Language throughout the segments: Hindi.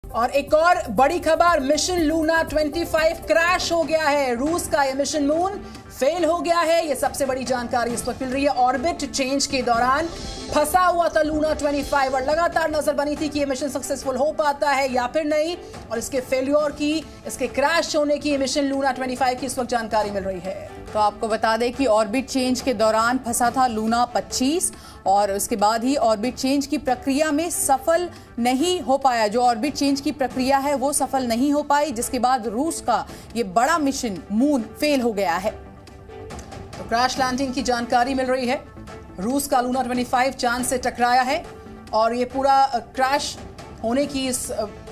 और एक और बड़ी खबर, मिशन लूना 25 क्रैश हो गया है। रूस का यह मिशन मून फेल हो गया है। यह सबसे बड़ी जानकारी इस वक्त मिल रही है। ऑर्बिट चेंज के दौरान फंसा हुआ था लूना 25 और लगातार नजर बनी थी कि यह मिशन सक्सेसफुल हो पाता है या फिर नहीं, और इसके फेल्योर की, इसके क्रैश होने की मिशन लूना 25 की इस वक्त जानकारी मिल रही है। तो आपको बता दें कि ऑर्बिट चेंज के दौरान फंसा था लूना 25 और उसके बाद ही ऑर्बिट चेंज की प्रक्रिया में सफल नहीं हो पाया। जो ऑर्बिट चेंज की प्रक्रिया है वो सफल नहीं हो पाई, जिसके बाद रूस का ये बड़ा मिशन मून फेल हो गया है। तो क्रैश लैंडिंग की जानकारी मिल रही है। रूस का लूना 25 चांद से टकराया है और ये पूरा क्रैश होने की इस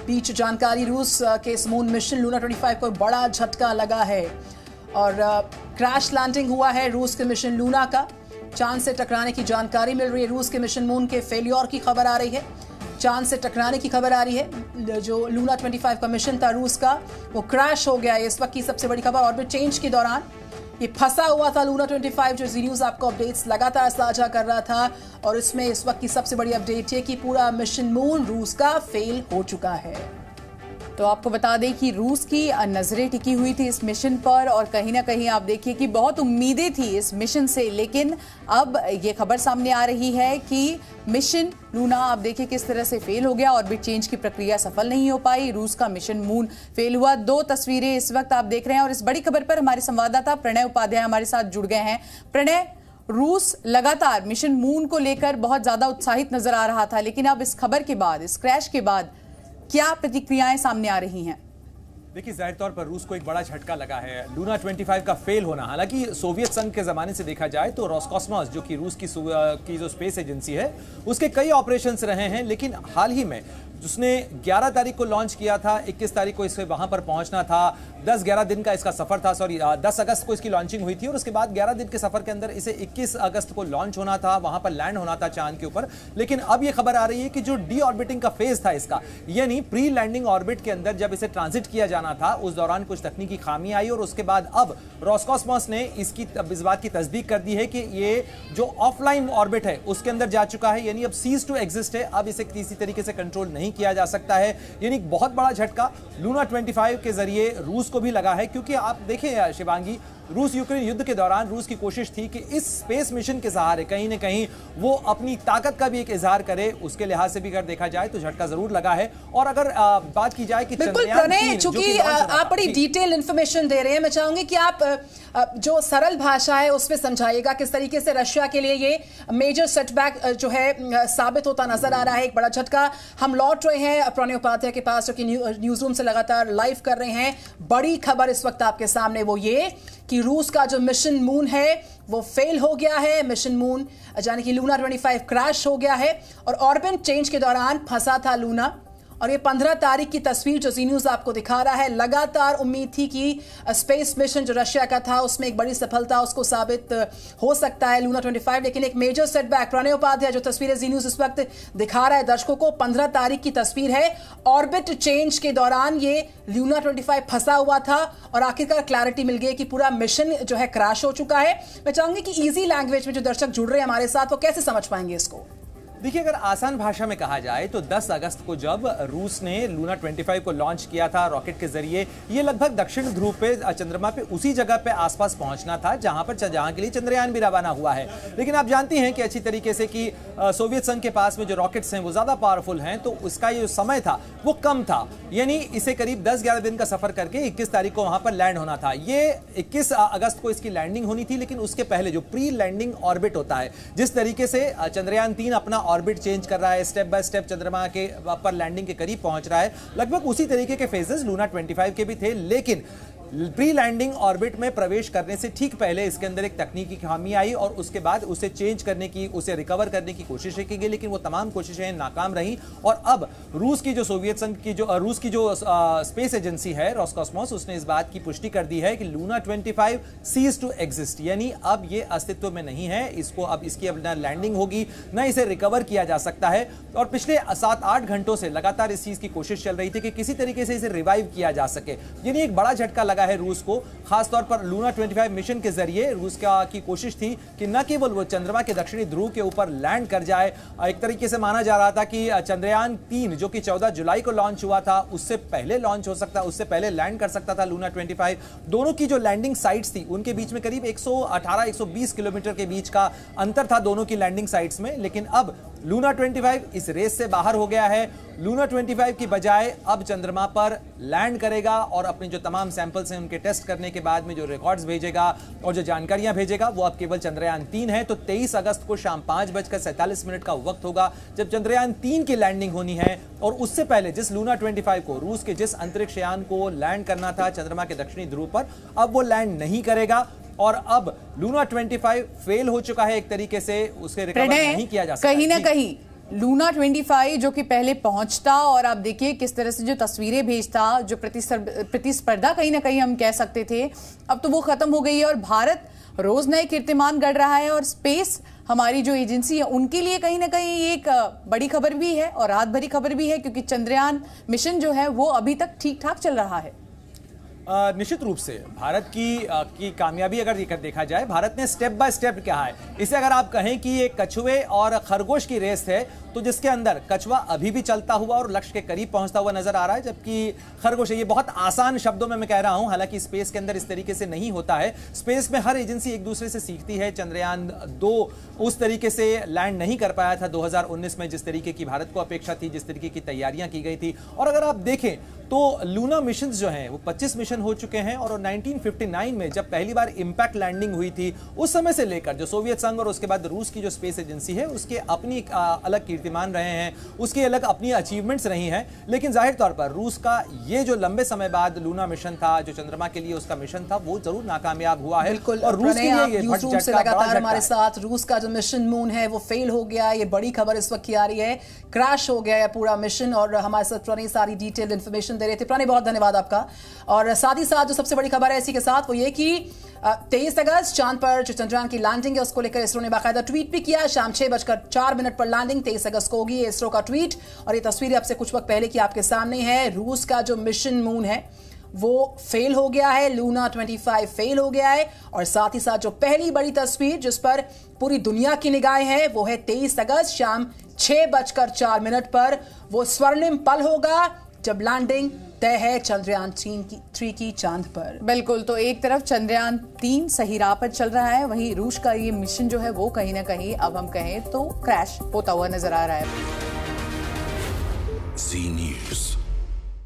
बीच जानकारी, रूस के इस मून मिशन लूना 25 को बड़ा झटका लगा है और क्रैश लैंडिंग हुआ है रूस के मिशन लूना का। चांद से टकराने की जानकारी मिल रही है। रूस के मिशन मून के फेल्योर की खबर आ रही है, चांद से टकराने की खबर आ रही है। जो लूना 25 का मिशन था रूस का, वो क्रैश हो गया है। इस वक्त की सबसे बड़ी खबर, ऑर्बिट चेंज के दौरान ये फंसा हुआ था लूना 25। जो जी न्यूज़ आपको अपडेट्स लगातार साझा कर रहा था, और इसमें इस वक्त की सबसे बड़ी अपडेट है कि पूरा मिशन मून रूस का फेल हो चुका है। तो आपको बता दें कि रूस की नजरें टिकी हुई थी इस मिशन पर और कहीं ना कहीं आप देखिए कि बहुत उम्मीदें थी इस मिशन से, लेकिन अब ये खबर सामने आ रही है कि मिशन लूना आप देखिए किस तरह से फेल हो गया। ऑर्बिट चेंज की प्रक्रिया सफल नहीं हो पाई, रूस का मिशन मून फेल हुआ। 2 तस्वीरें इस वक्त आप देख रहे हैं और इस बड़ी खबर पर हमारे संवाददाता प्रणय उपाध्याय हमारे साथ जुड़ गए हैं। प्रणय, रूस लगातार मिशन मून को लेकर बहुत ज्यादा उत्साहित नजर आ रहा था, लेकिन अब इस खबर के बाद, इस क्रैश के बाद क्या प्रतिक्रियाएं सामने आ रही हैं? देखिए, जाहिर तौर पर रूस को एक बड़ा झटका लगा है लूना 25 का फेल होना। हालांकि सोवियत संघ के जमाने से देखा जाए तो रोसकॉस्मोस, जो कि रूस की जो स्पेस एजेंसी है, उसके कई ऑपरेशंस रहे हैं, लेकिन हाल ही में उसने 11 तारीख को लॉन्च किया था, 21 तारीख को इसे वहां पर पहुंचना था, 10-11 दिन का इसका सफर था। 10 अगस्त को इसकी लॉन्चिंग हुई थी और उसके बाद 11 दिन के सफर के अंदर इसे 21 अगस्त को लॉन्च होना था, वहां पर लैंड होना था चांद के ऊपर। लेकिन अब यह खबर आ रही है कि जो डी ऑर्बिटिंग का फेज था इसका, यानी प्री लैंडिंग ऑर्बिट के अंदर जब इसे ट्रांजिट किया जाना था, उस दौरान कुछ तकनीकी खामी आई और उसके बाद अब रोसकॉस्मोस ने इस बात की तस्दीक कर दी है कि ये जो ऑफलाइन ऑर्बिट है उसके अंदर जा चुका है, यानी अब सीज टू एग्जिस्ट है। अब इसे किसी तरीके से कंट्रोल नहीं किया जा सकता है। यानी बहुत बड़ा झटका लूना 25 के जरिए रूस को भी लगा है, क्योंकि आप देखें शिवांगी, रूस यूक्रेन युद्ध के दौरान रूस की कोशिश थी कि इस स्पेस मिशन के सहारे कहीं न कहीं वो अपनी ताकत का भी एक इजहार करे। उसके लिहाज से भी अगर देखा जाए तो झटका जरूर लगा है। और अगर बात की जाए कि चूंकि आप बड़ी डिटेल इंफॉर्मेशन दे रहे हैं, मैं चाहूंगी कि आप जो सरल भाषा है उसमें समझाइएगा किस तरीके से रशिया के लिए ये मेजर सेटबैक जो है साबित होता नजर आ रहा है, एक बड़ा झटका। हम लौट रहे हैं प्रणय उपाध्याय के पास, जो कि न्यूज रूम से लगातार लाइव कर रहे हैं। बड़ी खबर इस वक्त आपके सामने वो ये कि रूस का जो मिशन मून है वो फेल हो गया है। मिशन मून यानी कि लूना 25 क्रैश हो गया है और ऑर्बिट चेंज के दौरान फंसा था लूना। और ये 15 तारीख की तस्वीर जो जी न्यूज़ आपको दिखा रहा है, लगातार उम्मीद थी कि स्पेस मिशन जो रशिया का था उसमें एक बड़ी सफलता उसको साबित हो सकता है लूना 25, लेकिन एक मेजर सेटबैक। प्रणय उपाध्याय जो तस्वीरें जी न्यूज़ इस वक्त दिखा रहा है दर्शकों को, 15 तारीख की तस्वीर है। ऑर्बिट चेंज के दौरान ये लूना 25 फंसा हुआ था और आखिरकार क्लैरिटी मिल गई कि पूरा मिशन जो है क्रैश हो चुका है। मैं चाहूंगी कि ईजी लैंग्वेज में जो दर्शक जुड़ रहे हैं हमारे साथ, वो कैसे समझ पाएंगे इसको? देखिए, अगर आसान भाषा में कहा जाए तो 10 अगस्त को जब रूस ने लूना 25 को लॉन्च किया था रॉकेट के जरिए, ये लगभग दक्षिण ध्रुव पे, चंद्रमा पे उसी जगह पे आसपास पहुंचना था जहां के लिए चंद्रयान भी रवाना हुआ है। लेकिन आप जानती हैं कि अच्छी तरीके से कि सोवियत संघ के पास में जो रॉकेट्स हैं वो ज्यादा पावरफुल हैं, तो उसका ये समय था वो कम था। यानी इसे करीब 10-11 दिन का सफर करके 21 तारीख को वहां पर लैंड होना था। ये 21 अगस्त को इसकी लैंडिंग होनी थी, लेकिन उसके पहले जो प्री लैंडिंग ऑर्बिट होता है, जिस तरीके से चंद्रयान 3 अपना ऑर्बिट चेंज कर रहा है, स्टेप बाय स्टेप चंद्रमा के पर लैंडिंग के करीब पहुंच रहा है, लगभग उसी तरीके के फेजेस लूना 25 के भी थे। लेकिन प्री लैंडिंग ऑर्बिट में प्रवेश करने से ठीक पहले इसके अंदर एक तकनीकी खामी आई और उसके बाद उसे चेंज करने की, उसे रिकवर करने की कोशिश की गई, लेकिन वो तमाम कोशिशें नाकाम रहीं। और अब रूस की जो सोवियत संघ की जो रूस की जो स्पेस एजेंसी है रोसकॉस्मोस, उसने इस बात की पुष्टि कर दी है कि लूना 25 सीज टू एग्जिस्ट, यानी अब ये अस्तित्व में नहीं है। इसको अब इसकी अब ना लैंडिंग होगी ना इसे रिकवर किया जा सकता है। और पिछले 7-8 घंटों से लगातार इस चीज की कोशिश चल रही थी कि किसी तरीके से इसे रिवाइव किया जा सके। यानी एक बड़ा झटका लगा है रूस को, खासतौर पर लूना 25 मिशन के जरिए रूस की कोशिश थी कि न केवल वो चंद्रमा के दक्षिणी ध्रुव के ऊपर लैंड कर जाए। एक तरीके से माना जा रहा था कि चंद्रयान 3 जो कि 14 जुलाई को लॉन्च हुआ था, उससे पहले लॉन्च हो सकता, उससे पहले लैंड कर सकता था लूना 25। दोनों की जो लैंडिंग साइट्स थी उनके बीच में करीब 118-120 किलोमीटर के बीच का अंतर था दोनों की लैंडिंग साइट्स में। लेकिन अब लूना 25 इस रेस से बाहर हो गया है। लूना 25 की बजाय अब चंद्रमा पर लैंड करेगा और अपने जो तमाम सैंपल्स हैं उनके टेस्ट करने के बाद में जो रिकॉर्ड्स भेजेगा और जो जानकारियां भेजेगा वो अब केवल चंद्रयान 3 है। तो 23 अगस्त को शाम 5:47 का वक्त होगा जब चंद्रयान 3 की लैंडिंग होनी है। और उससे पहले जिस लूना 25 को, रूस के जिस अंतरिक्ष यान को लैंड करना था चंद्रमा के दक्षिणी ध्रुव पर, अब वो लैंड नहीं करेगा। और अब लूना 25 फेल हो चुका है एक तरीके से, उसके रिकवर नहीं किया जा सकता। कहीं ना कहीं लूना 25 जो कि पहले पहुंचता और आप देखिए किस तरह से जो तस्वीरें भेजता, जो प्रतिस्पर्धा कहीं ना कहीं हम कह सकते थे, अब तो वो खत्म हो गई है और भारत रोज नए कीर्तिमान गढ़ रहा है। और स्पेस हमारी जो एजेंसी है उनके लिए कहीं ना कहीं एक बड़ी खबर भी है और रात भरी खबर भी है, क्योंकि चंद्रयान मिशन जो है वो अभी तक ठीक ठाक चल रहा है। निश्चित रूप से भारत की कामयाबी अगर देखा जाए, भारत ने स्टेप बाय स्टेप क्या है, इसे अगर आप कहें कि ये कछुए और खरगोश की रेस है, तो जिसके अंदर कछुआ अभी भी चलता हुआ और लक्ष्य के करीब पहुंचता हुआ नजर आ रहा है, जबकि खरगोश, ये बहुत आसान शब्दों में मैं कह रहा हूं, हालांकि स्पेस के अंदर इस तरीके से नहीं होता है। स्पेस में हर एजेंसी एक दूसरे से सीखती है। चंद्रयान 2 उस तरीके से लैंड नहीं कर पाया था 2019 में, जिस तरीके की भारत को अपेक्षा थी, जिस तरीके की तैयारियां की गई थी। और अगर आप देखें तो लूना मिशन जो हैं वो 25 मिशन हो चुके हैं और 1959 में जब पहली बार इंपैक्ट लैंडिंग हुई थी, उस समय से लेकर जो सोवियत संघ और उसके बाद रूस की जो स्पेस एजेंसी है उसके अपनी अलग कीर्तिमान रहे हैं, उसकी अलग अपनी अचीवमेंट्स रही हैं। लेकिन जाहिर तौर पर रूस का ये जो लंबे समय बाद लूना मिशन था, जो चंद्रमा के लिए उसका मिशन था, वो जरूर नाकामयाब हुआ है। बिल्कुल, और रूस के लिए यूट्यूब से लगातार हमारे साथ रूस का जो मिशन मून है वो फेल हो गया। ये बड़ी खबर इस वक्त की आ रही है, क्रैश हो गया है पूरा मिशन। और हमारे साथ प्रणय सारी डिटेल्ड इन्फॉर्मेशन दे रहे थे। प्रणय, बहुत धन्यवाद आपका। और साथ ही साथ जो सबसे बड़ी खबर है इसी के साथ वो ये कि 23 अगस्त चांद पर जो चंद्रयान की लैंडिंग है उसको लेकर इसरो ने बाकायदा ट्वीट भी किया। शाम 6:04 पर लैंडिंग 23 अगस्त को होगी, इसरो का ट्वीट। और ये तस्वीर आपसे कुछ वक्त पहले की आपके सामने है। रूस का जो मिशन मून है वो फेल हो गया है, लूना 25 फेल हो गया है। और साथ ही साथ जो पहली बड़ी तस्वीर जिस पर पूरी दुनिया की निगाहें हैं वो है 23 अगस्त शाम 6:04 पर। वो स्वर्णिम पल होगा जब लैंडिंग तय है चंद्रयान 3 की चांद पर। बिल्कुल, तो एक तरफ चंद्रयान 3 सही राह पर चल रहा है, वहीं रूस का ये मिशन जो है वो कहीं ना कहीं अब हम कहें तो क्रैश होता हुआ नजर आ रहा है।